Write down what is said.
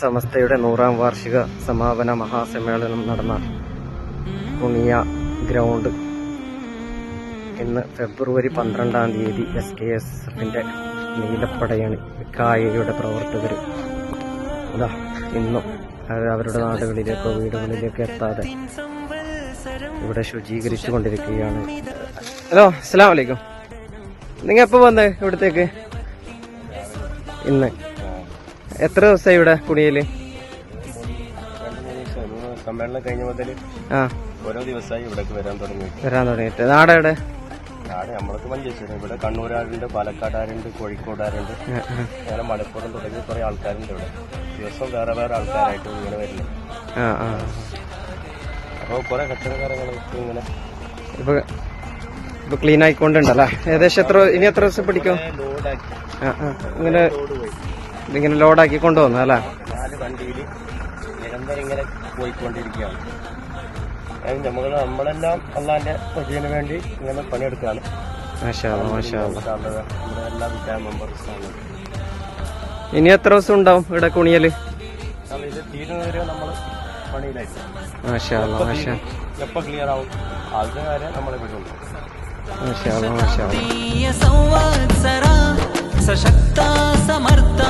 സമസ്തയുടെ 100ാം വാർഷിക സമാപന മഹാസമ്മേളനം നടന്ന കുണിയ ഗ്രൗണ്ട് ഇന്ന് ഫെബ്രുവരി 12-ാം തീയതി SKSFന്റെ നീലപ്പടയണി കായയുടെ പ്രവർത്തകർ ഇന്നും അവരുടെ നാടുകളിലേക്കോ വീടുകളിലേക്കോ എത്താതെ ഇവിടെ ശുചീകരിച്ചു കൊണ്ടിരിക്കുകയാണ്. ഹലോ, അസ്സലാമു അലൈക്കും. നിങ്ങൾ എപ്പോ വന്നേ ഇവിടത്തേക്ക്? ഇന്ന് എത്ര ദിവസമായി ഇവിടെ കുണിയില്? സമ്മേളനം കഴിഞ്ഞ മുതൽ ഓരോ ദിവസമായി ഇവിടേക്ക് വരാൻ തുടങ്ങിയിട്ട്. നാടെവിടെ? നാട് നമ്മൾക്ക് മഞ്ചേശ്വരം. ഇവിടെ കണ്ണൂരാരുണ്ട്, പാലക്കാടാരുണ്ട്, കോഴിക്കോടാരുണ്ട്, അങ്ങനെ മലപ്പുറം തുടങ്ങി കുറെ ആൾക്കാരുണ്ട്. ഇവിടെ ദിവസം വേറെ വേറെ ആൾക്കാരായിട്ട് ഇങ്ങനെ വരുന്നത്. അപ്പോൾ കുറെ കച്ചവടക്കാരങ്ങൾക്ക് ഇങ്ങനെ ഇപ്പൊ ക്ലീൻ ആയിക്കൊണ്ടുണ്ടല്ലേ. ഏകദേശം ഇനി എത്ര ദിവസം പിടിക്കും? ലോഡാക്കി ഇങ്ങനെ ഇതിങ്ങനെ ലോഡാക്കി കൊണ്ടുവന്നു അല്ലേ? 4 വണ്ടിയിൽ നിരന്തരം ഇങ്ങനെ പോയിക്കൊണ്ടിരിക്കുകയാണ്. നമ്മളെല്ലാം അള്ളാന്റെ വജീന് വേണ്ടി ഇങ്ങനെ പണിയെടുക്കുകയാണ്. എല്ലാ വിറ്റാ മെമ്പേഴ്സാണ്. ഇനി എത്ര ദിവസം ഉണ്ടാവും ഇവിടെ കുണിയല്? ഇത് തീരുന്നവരെ നമ്മൾ പണിയിലായിട്ട് എപ്പോ ക്ലിയർ ആവും ആൾക്കാരെ നമ്മളെ വിടുന്നു. सशक्ता समर्था